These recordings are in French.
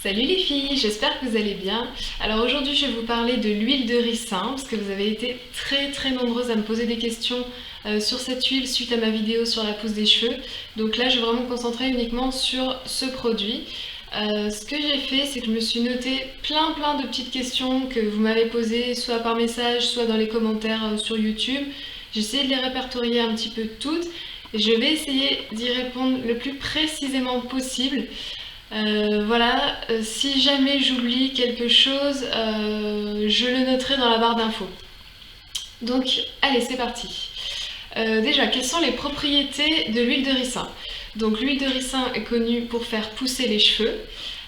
Salut les filles, j'espère que vous allez bien. Alors aujourd'hui je vais vous parler de l'huile de ricin parce que vous avez été très nombreuses à me poser des questions sur cette huile suite à ma vidéo sur la pousse des cheveux. Donc là je vais vraiment me concentrer uniquement sur ce produit. Ce que j'ai fait, c'est que je me suis noté plein de petites questions que vous m'avez posées, soit par message, soit dans les commentaires sur YouTube. J'ai essayé de les répertorier un petit peu toutes et je vais essayer d'y répondre le plus précisément possible. Voilà, si jamais j'oublie quelque chose, je le noterai dans la barre d'infos. Donc, allez, c'est parti. Déjà, quelles sont les propriétés de l'huile de ricin? Donc, l'huile de ricin est connue pour faire pousser les cheveux,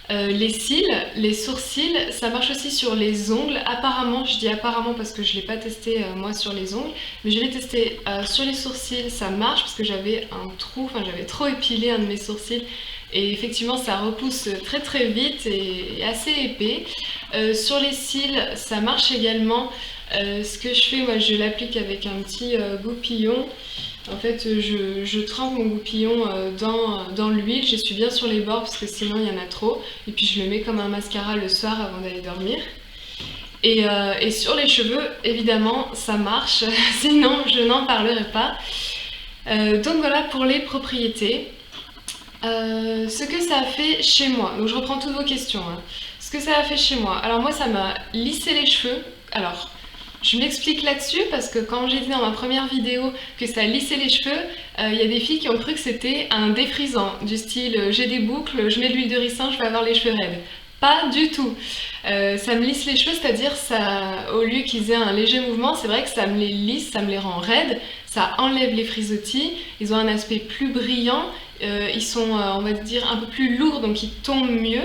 les cils, les sourcils, ça marche aussi sur les ongles. Apparemment, je dis apparemment parce que je ne l'ai pas testé moi sur les ongles, mais je l'ai testé sur les sourcils, ça marche parce que j'avais un trou, enfin j'avais trop épilé un de mes sourcils. Et effectivement ça repousse très vite et assez épais. Sur les cils ça marche également. Ce que je fais, moi je l'applique avec un petit goupillon. En fait je trempe mon goupillon dans l'huile, j'essuie bien sur les bords parce que sinon il y en a trop. Et puis je le mets comme un mascara le soir avant d'aller dormir. Et sur les cheveux évidemment ça marche, sinon je n'en parlerai pas. Donc voilà pour les propriétés. Ce que ça a fait chez moi, donc je reprends toutes vos questions, hein. Ce que ça a fait chez moi, alors moi ça m'a lissé les cheveux. Alors je m'explique là-dessus parce que quand j'ai dit dans ma première vidéo que ça lissait les cheveux, il y a des filles qui ont cru que c'était un défrisant, du style j'ai des boucles, je mets de l'huile de ricin, je vais avoir les cheveux raides. Pas du tout. Ça me lisse les cheveux, c'est-à-dire ça, au lieu qu'ils aient un léger mouvement, c'est vrai que ça me les lisse, ça me les rend raides, ça enlève les frisottis, ils ont un aspect plus brillant, ils sont on va dire un peu plus lourds donc ils tombent mieux.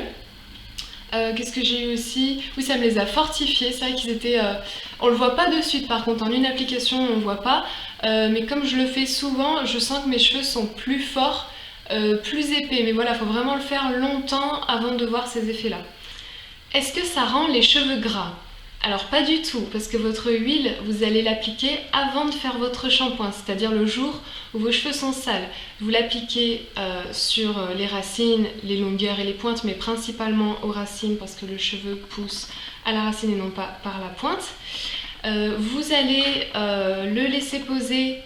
Qu'est-ce que j'ai eu aussi? Oui, ça me les a fortifiés, c'est vrai qu'ils étaient... on le voit pas de suite par contre, en une application on voit pas, mais comme je le fais souvent, je sens que mes cheveux sont plus forts, plus épais, mais voilà, il faut vraiment le faire longtemps avant de voir ces effets-là. Est-ce que ça rend les cheveux gras? Alors pas du tout, parce que votre huile, vous allez l'appliquer avant de faire votre shampoing, c'est-à-dire le jour où vos cheveux sont sales. Vous l'appliquez sur les racines, les longueurs et les pointes, mais principalement aux racines parce que le cheveu pousse à la racine et non pas par la pointe. Vous allez le laisser poser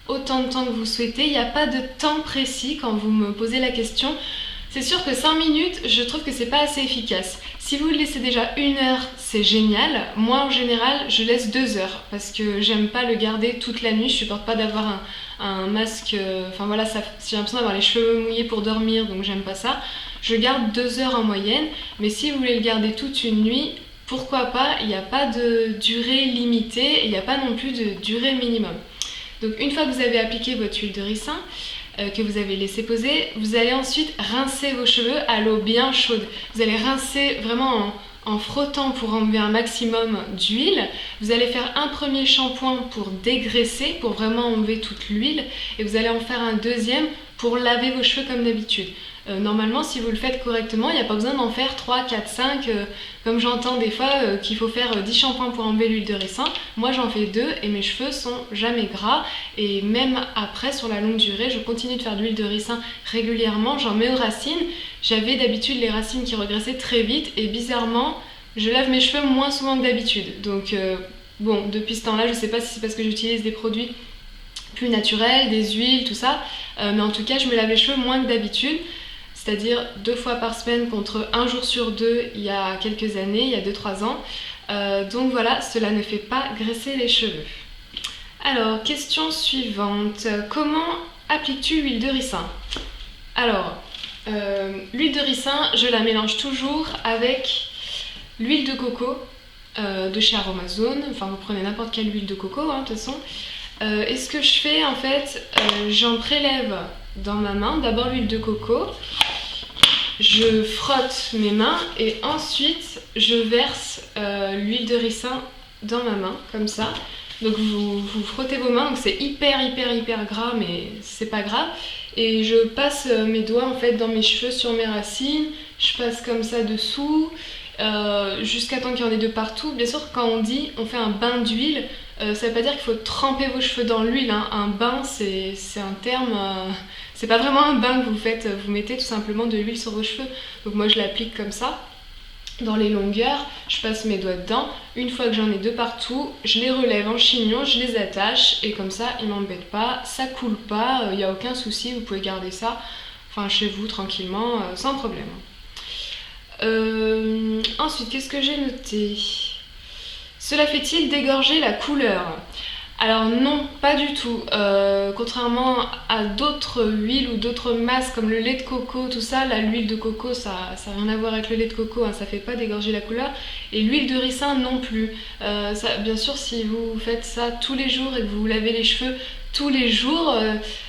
autant de temps que vous souhaitez. Il n'y a pas de temps précis quand vous me posez la question. C'est sûr que 5 minutes, je trouve que c'est pas assez efficace. Si vous le laissez déjà 1 heure, c'est génial. Moi, en général, je laisse 2 heures parce que j'aime pas le garder toute la nuit. Je supporte pas d'avoir un masque. Enfin voilà, j'ai l'impression d'avoir les cheveux mouillés pour dormir, donc j'aime pas ça. Je garde 2 heures en moyenne, mais si vous voulez le garder toute une nuit, pourquoi pas? Il n'y a pas de durée limitée et il n'y a pas non plus de durée minimum. Donc une fois que vous avez appliqué votre huile de ricin, que vous avez laissé poser, vous allez ensuite rincer vos cheveux à l'eau bien chaude. Vous allez rincer vraiment en frottant pour enlever un maximum d'huile. Vous allez faire un premier shampoing pour dégraisser, pour vraiment enlever toute l'huile, et vous allez en faire un deuxième pour laver vos cheveux comme d'habitude. Normalement, si vous le faites correctement, il n'y a pas besoin d'en faire 3, 4, 5, comme j'entends des fois qu'il faut faire 10 shampoings pour enlever l'huile de ricin. Moi j'en fais 2 et mes cheveux sont jamais gras, et même après sur la longue durée, je continue de faire de l'huile de ricin régulièrement, j'en mets aux racines. J'avais d'habitude les racines qui regraissaient très vite et bizarrement, je lave mes cheveux moins souvent que d'habitude. Donc bon, depuis ce temps-là, je sais pas si c'est parce que j'utilise des produits plus naturels, des huiles, tout ça, mais en tout cas, je me lave les cheveux moins que d'habitude. C'est-à-dire 2 fois par semaine contre 1 jour sur 2 il y a quelques années, il y a 2-3 ans. Donc voilà, cela ne fait pas graisser les cheveux. Alors, question suivante. Comment appliques-tu l'huile de ricin? Alors, l'huile de ricin, je la mélange toujours avec l'huile de coco de chez Aromazone. Enfin, vous prenez n'importe quelle huile de coco, hein, de toute façon. Et ce que je fais, en fait, j'en prélève dans ma main. D'abord l'huile de coco. Je frotte mes mains et ensuite je verse l'huile de ricin dans ma main, comme ça. Donc vous frottez vos mains, donc c'est hyper gras, mais c'est pas grave. Et je passe mes doigts en fait dans mes cheveux, sur mes racines. Je passe comme ça dessous, jusqu'à temps qu'il y en ait de partout. Bien sûr, quand on dit on fait un bain d'huile, ça veut pas dire qu'il faut tremper vos cheveux dans l'huile, hein. Un bain, c'est un terme... c'est pas vraiment un bain que vous faites, vous mettez tout simplement de l'huile sur vos cheveux. Donc moi je l'applique comme ça. dans les longueurs, je passe mes doigts dedans. Une fois que j'en ai 2 partout, je les relève en chignon, je les attache et comme ça ils m'embêtent pas, ça coule pas, il n'y a aucun souci, vous pouvez garder ça chez vous tranquillement, sans problème. Ensuite, qu'est-ce que j'ai noté? Cela fait-il dégorger la couleur? Alors non, pas du tout. Contrairement à d'autres huiles ou d'autres masses comme le lait de coco, tout ça, là l'huile de coco ça n'a rien à voir avec le lait de coco, hein, ça fait pas dégorger la couleur. Et l'huile de ricin non plus. Bien sûr, si vous faites ça tous les jours et que vous vous lavez les cheveux tous les jours,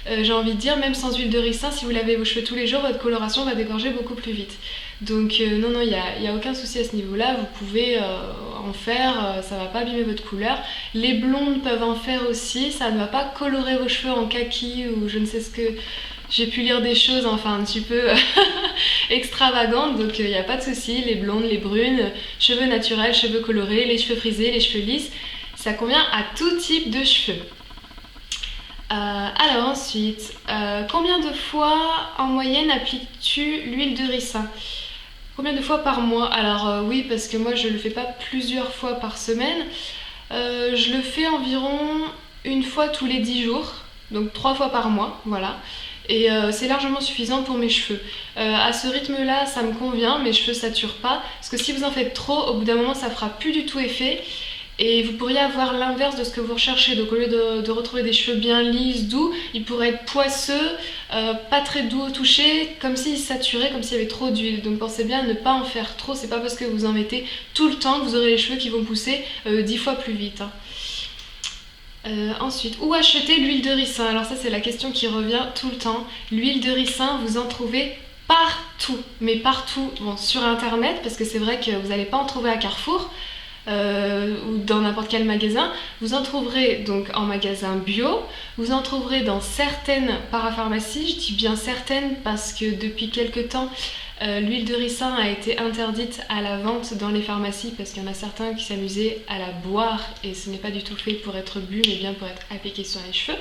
j'ai envie de dire, même sans huile de ricin, si vous lavez vos cheveux tous les jours, votre coloration va dégorger beaucoup plus vite. Donc non, il n'y a aucun souci à ce niveau-là, vous pouvez en faire, ça va pas abîmer votre couleur. Les blondes peuvent en faire aussi, ça ne va pas colorer vos cheveux en kaki ou je ne sais ce que... J'ai pu lire des choses un petit peu extravagantes, donc il n'y a pas de souci. Les blondes, les brunes, cheveux naturels, cheveux colorés, les cheveux frisés, les cheveux lisses, ça convient à tout type de cheveux. Alors ensuite, combien de fois en moyenne appliques-tu l'huile de ricin? Combien de fois par mois? Alors oui, parce que moi je le fais pas plusieurs fois par semaine. Je le fais environ une fois tous les 10 jours, donc 3 fois par mois, voilà. Et c'est largement suffisant pour mes cheveux. À ce rythme-là, ça me convient, mes cheveux saturent pas. Parce que si vous en faites trop, au bout d'un moment, ça fera plus du tout effet. Et vous pourriez avoir l'inverse de ce que vous recherchez. Donc au lieu de retrouver des cheveux bien lisses, doux, ils pourraient être poisseux, pas très doux au toucher, comme s'ils saturaient, comme s'il y avait trop d'huile. Donc pensez bien à ne pas en faire trop, c'est pas parce que vous en mettez tout le temps que vous aurez les cheveux qui vont pousser 10 fois plus vite. Ensuite, où acheter l'huile de ricin? Alors ça c'est la question qui revient tout le temps. L'huile de ricin, vous en trouvez partout, mais partout. Bon, sur internet, parce que c'est vrai que vous n'allez pas en trouver à Carrefour, ou dans n'importe quel magasin. Vous en trouverez donc en magasin bio, vous en trouverez dans certaines parapharmacies, je dis bien certaines parce que depuis quelques temps l'huile de ricin a été interdite à la vente dans les pharmacies parce qu'il y en a certains qui s'amusaient à la boire et ce n'est pas du tout fait pour être bu mais bien pour être appliqué sur les cheveux.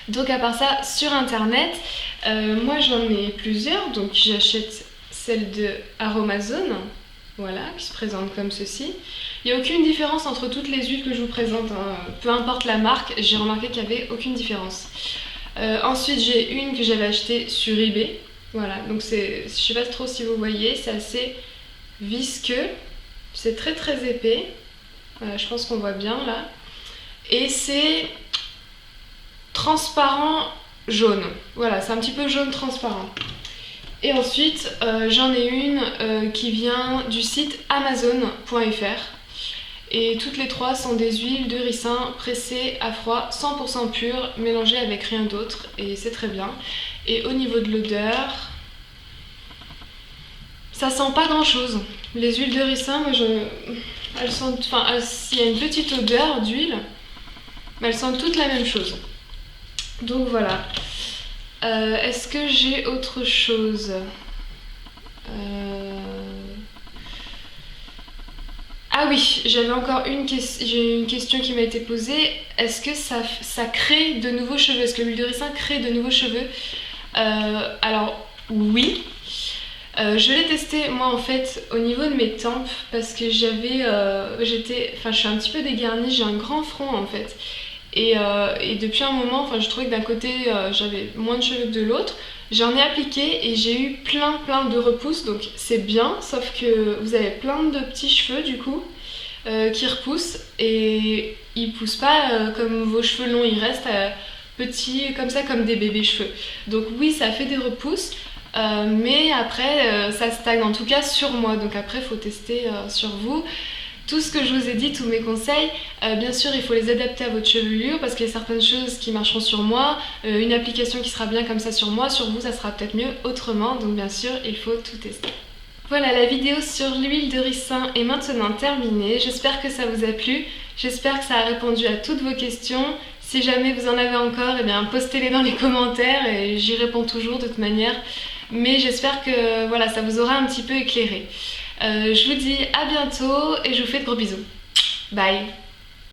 Donc à part ça, sur internet, moi j'en ai plusieurs, donc j'achète celle de Aromazone. Voilà, qui se présente comme ceci. Il n'y a aucune différence entre toutes les huiles que je vous présente, hein. Peu importe la marque, j'ai remarqué qu'il n'y avait aucune différence. Ensuite, j'ai une que j'avais achetée sur eBay. Voilà, donc je ne sais pas trop si vous voyez, c'est assez visqueux. C'est très très épais. Voilà, je pense qu'on voit bien là. Et c'est transparent jaune. Voilà, c'est un petit peu jaune transparent. Et ensuite, j'en ai une qui vient du site amazon.fr. Et toutes les trois sont des huiles de ricin pressées à froid, 100% pures, mélangées avec rien d'autre. Et c'est très bien. Et au niveau de l'odeur, ça sent pas grand chose. Les huiles de ricin, moi elles sentent, il y a une petite odeur d'huile, mais elles sentent toutes la même chose. Donc voilà. Est-ce que j'ai autre chose? Ah oui, j'avais encore j'ai une question qui m'a été posée. Est-ce que ça crée de nouveaux cheveux? Est-ce que l'huile de ricin crée de nouveaux cheveux? Alors oui. Je l'ai testé moi en fait au niveau de mes tempes parce que je suis un petit peu dégarnie, j'ai un grand front en fait. Et depuis un moment, je trouvais que d'un côté j'avais moins de cheveux que de l'autre. J'en ai appliqué et j'ai eu plein de repousses, donc c'est bien, sauf que vous avez plein de petits cheveux du coup qui repoussent et ils poussent pas comme vos cheveux longs, ils restent petits comme ça, comme des bébés cheveux. Donc oui, ça fait des repousses, mais après ça stagne en tout cas sur moi, donc après il faut tester sur vous. Tout ce que je vous ai dit, tous mes conseils, bien sûr il faut les adapter à votre chevelure parce qu'il y a certaines choses qui marcheront sur moi, une application qui sera bien comme ça sur moi, sur vous ça sera peut-être mieux autrement, donc bien sûr il faut tout tester. Voilà, la vidéo sur l'huile de ricin est maintenant terminée, j'espère que ça vous a plu, j'espère que ça a répondu à toutes vos questions. Si jamais vous en avez encore, eh bien postez-les dans les commentaires et j'y réponds toujours de toute manière, mais j'espère que voilà, ça vous aura un petit peu éclairé. Je vous dis à bientôt et je vous fais de gros bisous. Bye!